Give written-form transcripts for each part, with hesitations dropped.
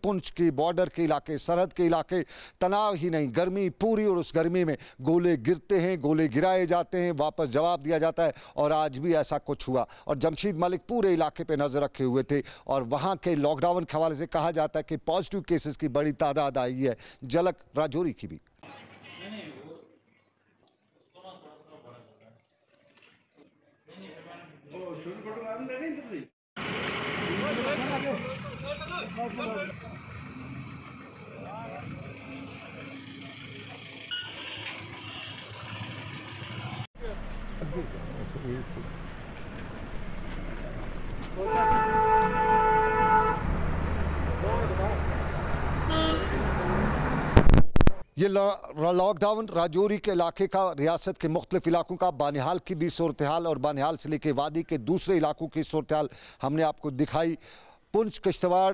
पुंछ के बॉर्डर के इलाके, सरहद के इलाके, तनाव ही नहीं, गर्मी पूरी, और उस गर्मी में गोले गिरते हैं, गोले गिराए जाते हैं, वापस जवाब दिया जाता है। और आज भी ऐसा कुछ हुआ। और जमशेद मलिक पूरे इलाके पर नजर रखे हुए थे और वहाँ के लॉकडाउन के हवाले से कहा जाता है कि पॉजिटिव केसेस की बड़ी तादाद आई है। झलक राजौरी की भी। ये लॉकडाउन राजौरी के इलाके का, रियासत के मुख्तलिफ इलाकों का, बानिहाल की भी सूरत हाल और बानिहाल से लेकर वादी के दूसरे इलाकों की सूरत हाल हमने आपको दिखाई। पुंछ, किश्तवाड़,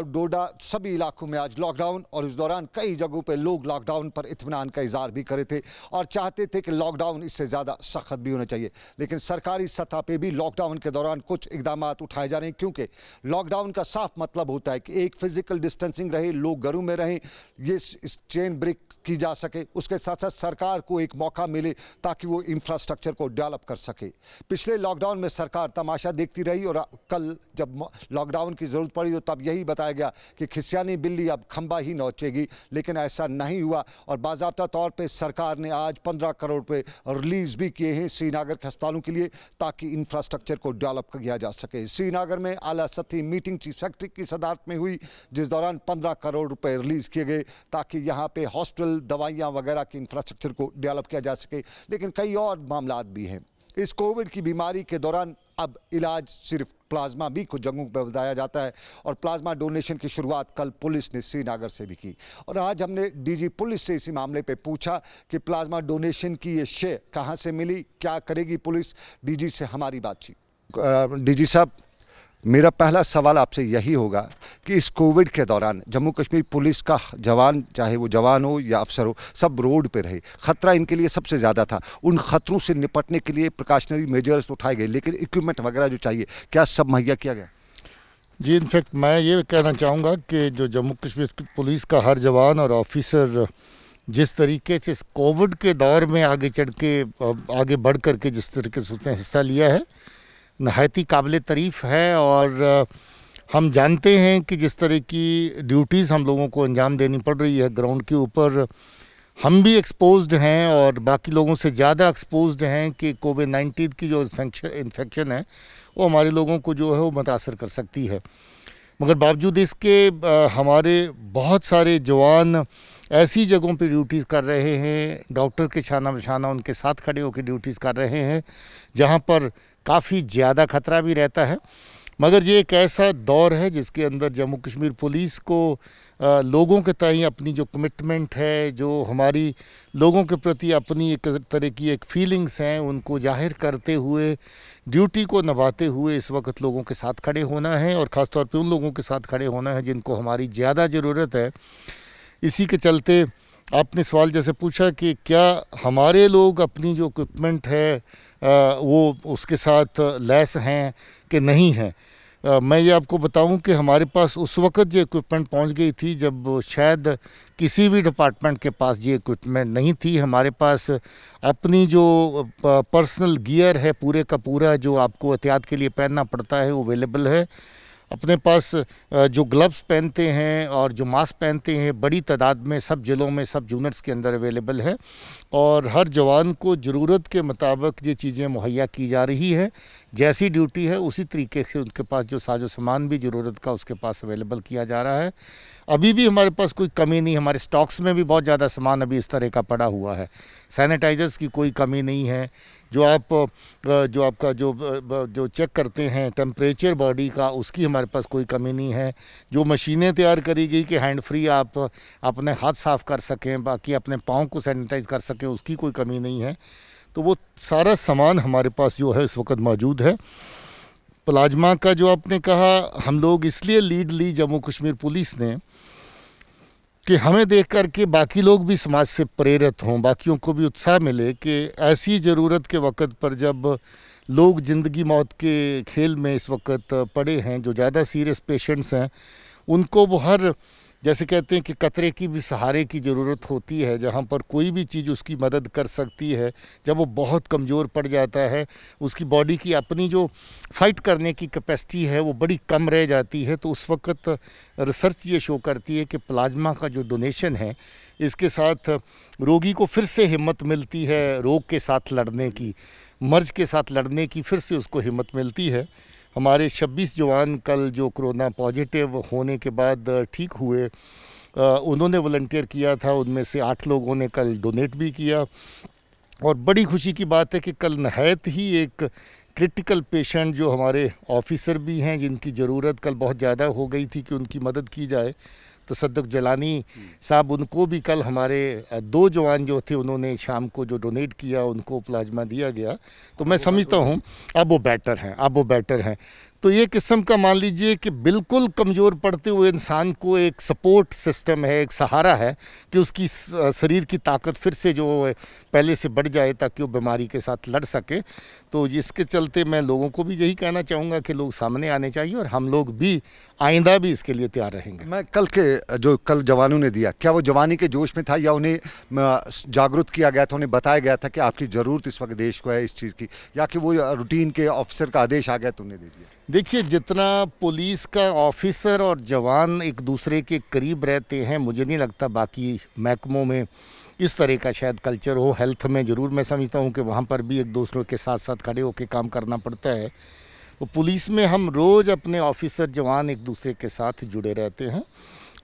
डोडा सभी इलाकों में आज लॉकडाउन, और इस दौरान कई जगहों पे लोग लॉकडाउन पर इत्मीनान का इजहार भी करे थे और चाहते थे कि लॉकडाउन इससे ज़्यादा सख्त भी होना चाहिए। लेकिन सरकारी सतह पे भी लॉकडाउन के दौरान कुछ इकदाम उठाए जा रहे हैं, क्योंकि लॉकडाउन का साफ मतलब होता है कि एक फिजिकल डिस्टेंसिंग रहे, लोग घरों में रहें, ये इस चेन ब्रेक की जा सके। उसके साथ साथ सरकार को एक मौका मिले ताकि वो इंफ्रास्ट्रक्चर को डेवलप कर सके। पिछले लॉकडाउन में सरकार तमाशा देखती रही और कल जब लॉकडाउन की ज़रूरत पड़ी तो तब यही बताया गया कि खिसियानी बिल्ली अब खंबा ही नोचेगी, लेकिन ऐसा नहीं हुआ। और बाज़ाब्ता तौर पे सरकार ने आज 15 करोड़ रुपए रिलीज़ भी किए हैं श्रीनगर के अस्पतालों के लिए, ताकि इंफ्रास्ट्रक्चर को डेवलप किया जा सके। श्रीनगर में आला सतही मीटिंग चीफ सेक्रेटरी की सदारत में हुई, जिस दौरान 15 करोड़ रुपए रिलीज़ किए गए ताकि यहाँ पे हॉस्पिटल, दवाइयाँ वगैरह की इंफ्रास्ट्रक्चर को डेवलप किया जा सके। लेकिन कई और मामलात भी हैं। इस कोविड की बीमारी के दौरान अब इलाज सिर्फ प्लाज्मा भी कुछ जगहों पर बताया जाता है, और प्लाज्मा डोनेशन की शुरुआत कल पुलिस ने श्रीनगर से भी की। और आज हमने डीजी पुलिस से इसी मामले पे पूछा कि प्लाज्मा डोनेशन की ये शे कहाँ से मिली, क्या करेगी पुलिस। डीजी से हमारी बातचीत। डीजी साहब, मेरा पहला सवाल आपसे यही होगा कि इस कोविड के दौरान जम्मू कश्मीर पुलिस का जवान, चाहे वो जवान हो या अफसर हो, सब रोड पे रहे। ख़तरा इनके लिए सबसे ज़्यादा था। उन ख़तरों से निपटने के लिए प्रिकॉशनरी मेजर्स उठाए गए, लेकिन इक्विपमेंट वगैरह जो चाहिए, क्या सब मुहैया किया गया? जी, इनफैक्ट मैं ये कहना चाहूँगा कि जो जम्मू कश्मीर पुलिस का हर जवान और ऑफिसर जिस तरीके से इस कोविड के दौर में आगे बढ़ कर के जिस तरीके से उसने हिस्सा लिया है, नहायती काबिल तारीफ़ है। और हम जानते हैं कि जिस तरह की ड्यूटीज़ हम लोगों को अंजाम देनी पड़ रही है ग्राउंड के ऊपर, हम भी एक्सपोज्ड हैं और बाकी लोगों से ज़्यादा एक्सपोज्ड हैं कि कोविड-19 की जो इन्फेक्शन है वो हमारे लोगों को जो है वो मुतासर कर सकती है। मगर बावजूद इसके हमारे बहुत सारे जवान ऐसी जगहों पे ड्यूटीज़ कर रहे हैं, डॉक्टर के छाना बछाना उनके साथ खड़े होकर ड्यूटीज़ कर रहे हैं, जहाँ पर काफ़ी ज़्यादा ख़तरा भी रहता है। मगर ये एक ऐसा दौर है जिसके अंदर जम्मू कश्मीर पुलिस को लोगों के तय अपनी जो कमिटमेंट है, जो हमारी लोगों के प्रति अपनी एक तरह की एक फीलिंग्स हैं, उनको जाहिर करते हुए, ड्यूटी को निभाते हुए इस वक्त लोगों के साथ खड़े होना है, और ख़ास तौर पे उन लोगों के साथ खड़े होना है जिनको हमारी ज़्यादा ज़रूरत है। इसी के चलते आपने सवाल जैसे पूछा कि क्या हमारे लोग अपनी जो इक्विपमेंट है वो उसके साथ लैस हैं कि नहीं हैं। मैं ये आपको बताऊं कि हमारे पास उस वक्त ये इक्विपमेंट पहुंच गई थी जब शायद किसी भी डिपार्टमेंट के पास ये इक्विपमेंट नहीं थी। हमारे पास अपनी जो पर्सनल गियर है पूरे का पूरा जो आपको एहतियात के लिए पहनना पड़ता है वो अवेलेबल है। अपने पास जो ग्लव्स पहनते हैं और जो मास्क पहनते हैं बड़ी तादाद में सब जिलों में सब यूनिट्स के अंदर अवेलेबल है, और हर जवान को ज़रूरत के मुताबिक ये चीज़ें मुहैया की जा रही है। जैसी ड्यूटी है उसी तरीके से उनके पास जो साजो सामान भी ज़रूरत का उसके पास अवेलेबल किया जा रहा है। अभी भी हमारे पास कोई कमी नहीं, हमारे स्टॉक्स में भी बहुत ज़्यादा सामान अभी इस तरह का पड़ा हुआ है। सैनिटाइज़र्स की कोई कमी नहीं है। जो आपका जो चेक करते हैं टेम्परेचर बॉडी का, उसकी हमारे पास कोई कमी नहीं है। जो मशीनें तैयार करी गई कि हैंड फ्री आप अपने हाथ साफ़ कर सकें, बाकी अपने पाँव को सैनिटाइज़ कर सकें, उसकी कोई कमी नहीं है। तो वो सारा सामान हमारे पास जो है इस वक्त मौजूद है। प्लाज्मा का जो आपने कहा, हम लोग इसलिए लीड ली जम्मू कश्मीर पुलिस ने कि हमें देख कर के बाकी लोग भी समाज से प्रेरित हों, बाकियों को भी उत्साह मिले कि ऐसी ज़रूरत के वक्त पर जब लोग ज़िंदगी मौत के खेल में इस वक्त पड़े हैं, जो ज़्यादा सीरियस पेशेंट्स हैं उनको वो हर, जैसे कहते हैं कि कतरे की भी सहारे की ज़रूरत होती है, जहाँ पर कोई भी चीज़ उसकी मदद कर सकती है। जब वो बहुत कमज़ोर पड़ जाता है, उसकी बॉडी की अपनी जो फाइट करने की कैपेसिटी है वो बड़ी कम रह जाती है, तो उस वक्त रिसर्च ये शो करती है कि प्लाज्मा का जो डोनेशन है, इसके साथ रोगी को फिर से हिम्मत मिलती है रोग के साथ लड़ने की, मर्ज के साथ लड़ने की फिर से उसको हिम्मत मिलती है। हमारे 26 जवान कल जो कोरोना पॉजिटिव होने के बाद ठीक हुए, उन्होंने वॉलंटियर किया था, उनमें से 8 लोगों ने कल डोनेट भी किया। और बड़ी खुशी की बात है कि कल नहायत ही एक क्रिटिकल पेशेंट जो हमारे ऑफिसर भी हैं, जिनकी ज़रूरत कल बहुत ज़्यादा हो गई थी कि उनकी मदद की जाए, तसद्दुक़ जलानी साहब, उनको भी कल हमारे 2 जवान जो थे उन्होंने शाम को जो डोनेट किया उनको प्लाज्मा दिया गया। तो मैं समझता हूँ अब वो बेटर हैं। तो ये किस्म का मान लीजिए कि बिल्कुल कमज़ोर पड़ते हुए इंसान को एक सपोर्ट सिस्टम है, एक सहारा है कि उसकी शरीर की ताकत फिर से जो पहले से बढ़ जाए ताकि वो बीमारी के साथ लड़ सके। तो इसके चलते मैं लोगों को भी यही कहना चाहूँगा कि लोग सामने आने चाहिए और हम लोग भी आइंदा भी इसके लिए तैयार रहेंगे। मैं कल जवानों ने दिया, क्या वो जवानी के जोश में था या उन्हें जागरूक किया गया था, उन्हें बताया गया था कि आपकी ज़रूरत इस वक्त देश को है इस चीज़ की, या कि वो रूटीन के ऑफिसर का आदेश आ गया तो उन्हें दे दिया? देखिए, जितना पुलिस का ऑफिसर और जवान एक दूसरे के करीब रहते हैं, मुझे नहीं लगता बाकी महकमों में इस तरह का शायद कल्चर हो। हेल्थ में ज़रूर मैं समझता हूँ कि वहाँ पर भी एक दूसरों के साथ साथ खड़े होकर काम करना पड़ता है। तो पुलिस में हम रोज़ अपने ऑफिसर जवान एक दूसरे के साथ जुड़े रहते हैं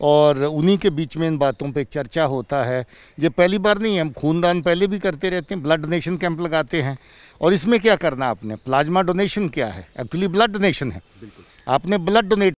और उन्हीं के बीच में इन बातों पे चर्चा होता है। ये पहली बार नहीं है, हम खूनदान पहले भी करते रहते हैं, ब्लड डोनेशन कैंप लगाते हैं। और इसमें क्या करना आपने, प्लाज्मा डोनेशन क्या है, एक्चुअली ब्लड डोनेशन है। आपने ब्लड डोनेट